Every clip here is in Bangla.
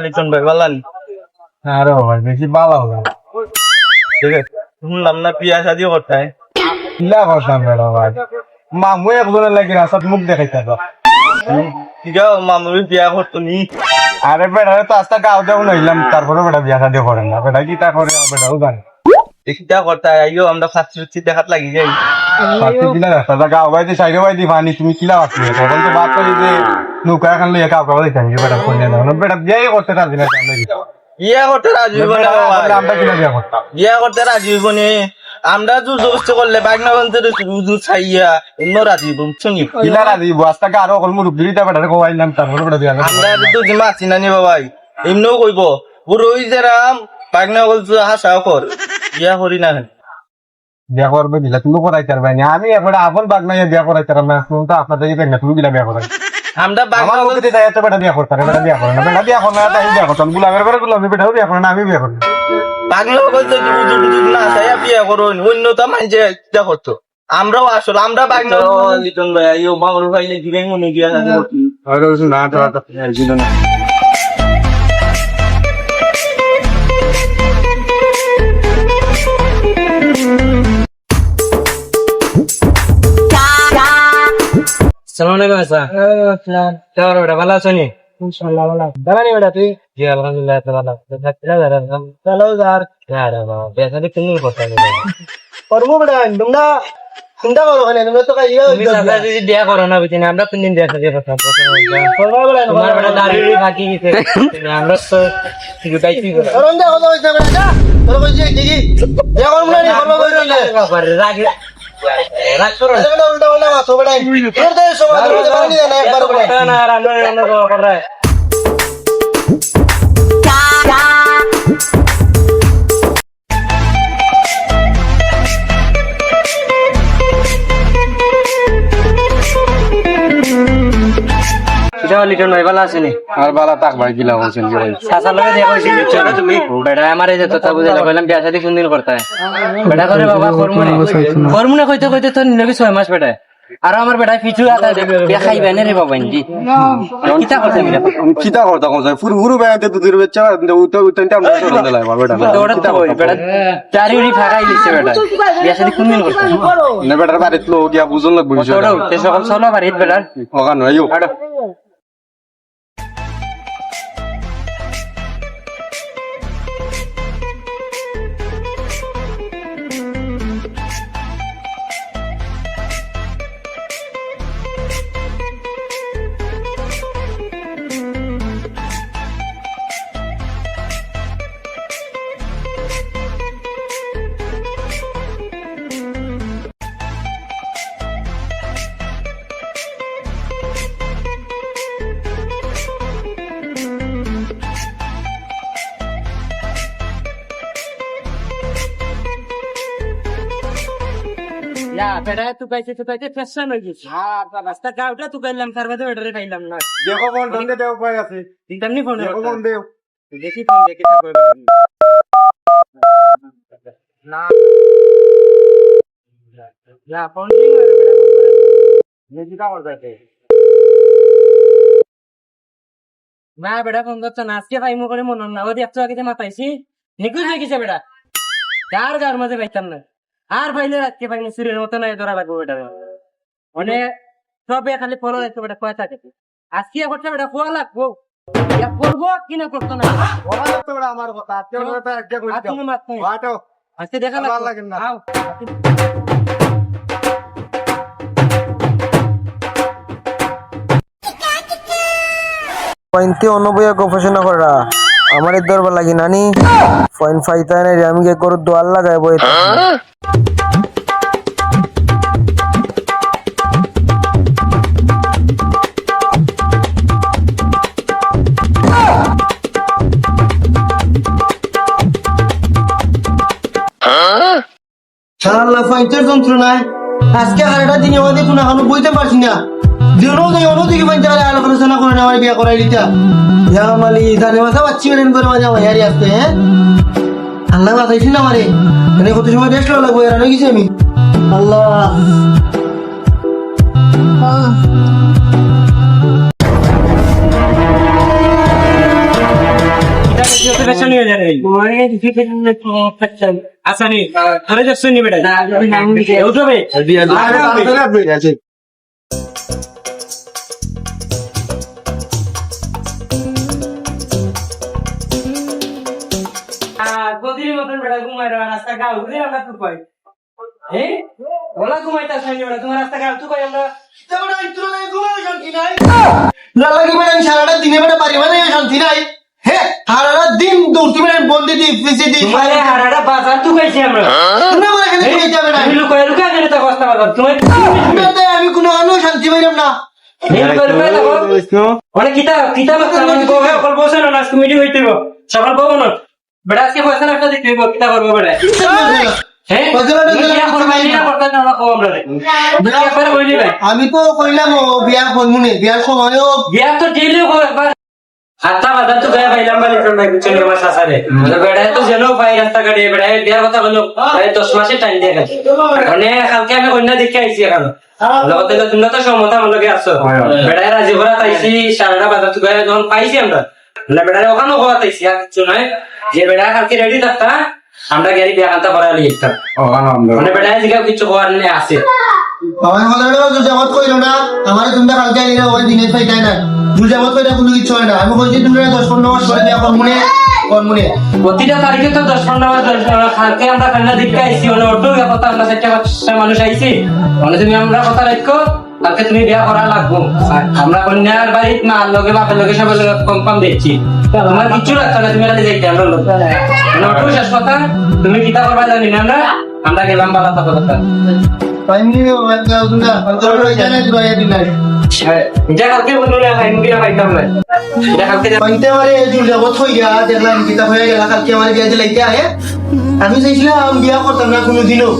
লিটন ভাই বলেন। আরে ভাই বেশি ভালো হবে ঠিক আছে, শুনলাম না বিয়া শাদি করতে। কিলা করতাম বেড়া ভাই মামু একজনের লাগে রাস্তাত মুখ দেখাইতে ঠিক আছে, মামুর বিয়া করতো নি। আরে বেড়া তো আস্তা গাও দেও নইলাম তারপরে বেড়া বিয়া শাদি করে না বেড়া কি তা করে বেড়াও জানে এটা করতে আইও আমরা ফাঁসি দেখাত লাগি যাই। পাতি কিলা রাস্তা গাও বাইতে সাইডে বাইতে পানি তুমি কিলা বাকি তখন তো বাদ করে যে নৌকা এখন লইয়া কাউ কাউ দিতাম বেড়া কইলে না বেড়া বিয়াই করতে রাজি না আমরা দিতাম বিয়া করতে রাজি হইব না বাবা। আমরা কিলা বিয়া করতাম বিয়া করতে রাজি হইব নি? আমরা জোর জবরদস্তি করলে বাগনা বন্ধের উজু ছাইয়া অন্য রাজি হইব শুনি। কিলা রাজি বস্তা গা আরো কল মুরুব দিটা বেড়া কোয়াইলাম তারপরে বেড়া বিয়া আমরা তো জিমা আছি না নি বাবাই, এমনিও কইব বুড়ো ওই যে রাম বাগনা বলছো হাসাও কর বিয়া করি না। বিয়া করবে দিলা তুমি করাইতে পারবে না আমি এখন আপন বাগ নাই বিয়া করাইতে পারবে না তুমি তো আপনাদের এই না তুমি দিলা বিয়া করাই আমরা আমার বাগনা লোকে দেয় তো বেটা বিয়া করতে বেটা বিয়া করে না বেটা বিয়া করে না তাই বিয়া করতাম গুলামের করে গুলামি বেটাও বিয়া করে না আমি বিয়া করি বাগনা বলছো কি উজু টুজু না ছাইয়া বিয়া করো অন্য তো মানছে ইচ্ছা করতো। আমরাও আসলে আমরা বাগনা লিটন ভাই আইও মামুর ভাইলে দিবেন মনে বিয়া শাদি করতে। আরে না তো ছিল না আসসালামু আলাইকুম স্যার। বেটা ভালো আছো নি? ইনশাআল্লাহ ভালো দাঁড়ানি বেটা তুই জি আলহামদুলিল্লাহ ভালো চলো যার আরে বাবা বিয়া শাদি কোন কথা করবো বেটা তোমরা চিন্তা করো না তোমরা তো কাজ তুমি সাদা যদি বিয়া করো না বুঝি না আমরা কোন দিন বিয়া শাদি কথা করবা বেটা তোমার বেটা দাঁড়িয়ে থাকি গেছে আমরা তো গুটাইছি রন যা কথা হইছে বেটা যা তোর কইছি দেখি বিয়া করব না নি করবা কইছো না বাবারে রাগ রাগ করো এটা উল্টা উল্টা মাছ বেটা তোর দে সময় ধরে পানি না একবার করে না রান্না রান্না করে লিটন ভাই ভালো আছেনি? আর বালা তাক ভাই গিলা বলছেন কি ভাই সাসার লগে দেখা হইছে বুঝছো না তুমি? বেটা আমার এই যে কথা বুঝাইলা কইলাম বিয়া শাদি কোন দিন করতে হয়? বেটা করে বাবা ফর্মুলা কইতে কইতে তো নিলগে 6 মাস বেটা। আর আমার বেটা পিছু আতা বিয়া খাইবে না রে বাবা ইনজি। কিতা করতে মিলা? কিতা করতা কোন যায় পুরো পুরো ব্যাংকে তো দুই বাচ্চা উতো উতনতে আমরা সরন দিলাই বেটা তো ওটা তো বেটা চারিউরি ফাগাই লিছে বেটা। বিয়া শাদি কোন দিন করতে হয়? না বেটার বাড়িত লো গিয়া বুঝন লাগবে ওটা তে সকল চলো বাড়িত বেটা। ওখানে আইও আড়ো Ya, বেটা তুকাইতে ফ্যাশন হয়ে গেছে। হ্যাঁ, রাস্তা গাউটা তুকাইলাম তার বাদে বেটারে পাইলাম না। দেখো কোন ঢঙ্গে দেও পাই আছে তেমনি ফোন দেখো কোন দেও দেখি ফোন দেখি তা কইবে না ya ফোন দিই নেজি কা করতে না বেটা ফোন করছ না আজকে পাইমু করে মন না ওদি একটু আগে মাতাইছি নিকুজ হয়ে গেছে বেটা কার গার মাঝে পাইতাম না আর পাইলে রাখতে পাইনি সুরের মতো না ধরা লাগবে বেটা মানে সবে খালি ফলো রাখতে বেটা কয় থাকে আজকে করতে বেটা কোয়া লাগবো ইয়া করবো কি না করতে না ওরা তো বড় আমার কথা আজকে কথা একটা কই দাও তুমি মাত নাই হাঁটো আজকে দেখা ভালো লাগে না আও পয়েন্টে অনবয়া গবেষণা করা আমার দরবার লাগি নানি পয়েন্ট ফাইতা নাই আমি কে করু দোয়াল লাগাই বই শালা ফাইটার যন্ত্রণায় আজকে আরেকটা দিন আমাদের কোনো এখনো বইতে পারছি না দিনও যাই অন্যদিকে ফাইতে গেলে আলোচনা করে আমার বিয়ে করাই দিতা ইয়া মালি জানে মাথা বাচ্চি বেরেন করে মাঝে আমার হারি আসতে হ্যাঁ আল্লাহ বাতাইছি না আমারে মানে কত সময় রেস্ট লাগবো এর আগে গেছি আমি আল্লাহ আচ্ছা নি ধরে যাচ্ছ নি বেটা উঠবে গদির মতন বেটা ঘুমাই রবা রাস্তা গাও ঘুরে আমরা তো কই ওলা ঘুমাইতা সাইনি বেটা তোমার রাস্তা গাও তো কই আমরা তোমরা ইতরো নাই ঘুমাও শান্তি নাই না লাগি বেটা সারাটা দিনে বেটা পারিবা না শান্তি নাই হে সারাটা দিন দৌড়তি বেটা বন্দি দি পিছে দি তোমারে হারাটা বাজার তো কইছি আমরা তোমরা বলে কেন কই যাবে না তুমি লুকায় লুকায় গেলে তো কষ্ট বাজার তুমি আমি কোনো আনো শান্তি পাইলাম না অনেক কিতাব কিতাব অকল বসে না নাচ কমিটি হইতেব সকাল বলবো না বেটা আজকে পয়সা একটা দিতে হইব কিতাব করবো বেটা হ্যাঁ আমি তো কইলাম বিয়া করমুনে বিয়ার সময়ও বিয়া তো দিলেও একবার হাতটা বাজার তো গায়ে পাইলাম বলে চলে আমার শাসারে বেড়ায় তো যেন পাই রাস্তা গাড়ি বেড়ায় বিয়ার কথা বলো 10 মাসে টাইম দিয়ে গেছে মানে কালকে আমি কন্যা দেখে আইছি এখন লগতে তোমরা তো সমতা মলকে আছো বেড়ায় রাজি ভরা তাইছি সারাটা বাজার তো গায়ে যখন পাইছি আমরা বেড়ায় ওখানেও হওয়া তাইছি আর কিছু নয় যে বেড়া কালকে রেডি থাকতা আমরা গাড়ি বিয়া কান্তা করা লিখতাম মানে বেড়ায় জিগাও কিছু হওয়ার নেই আছে আমার কথাটা দুজামত কইলো না আমার তোমরা কালকে আইলে ওই দিনে পাইতাই না দুজামত কইরা কোনো কিছু হয় না আমি কইছি তোমরা 10-15 মাস পরে বিয়া করমুনে প্রতিটা তারিখে তো 10-15 মাস কালকে আমরা কান্না দেখতে আইছি মানে অটো কথা আমরা 4টা মানুষ আইছি মানে তুমি আমরা কথা রাখো কালকে তুমি বিয়া করা লাগবো আমরা কন্যার বাড়ির মার লগে বাপের লগে সবার লগে কনফার্ম দিচ্ছি তোমার কিছু লাগতো না তুমি রাতে যাইতে আমরা লোক মানে অটো শেষ কথা তুমি কিতা করবা জানি না আমরা গেলাম বালা কথা পাইনি তোমরা অন্তর হই জানা দিবাই দিন নাই এটা কালকে বললো না ভাই মুগিরা পাইতাম না এটা কালকে পাইতে পারে দুজামত হইয়া দেখলাম কিতাব হয়ে গেল কালকে আমার বিয়া দিলাইতে আহে আমি চাইছিলাম বিয়া করতাম না কোনোদিনও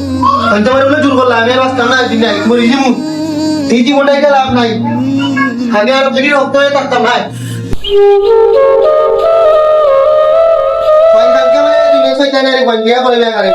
পাইতে পারে বলে জোর করলাম আমি আর বাঁচতাম না একদিন নাই মরি যাবো এই জীবনটাই লাভ নাই আমি আর যদি রক্ত হয়ে থাকতাম না কালকে আমার বিয়া করে বিয়া করে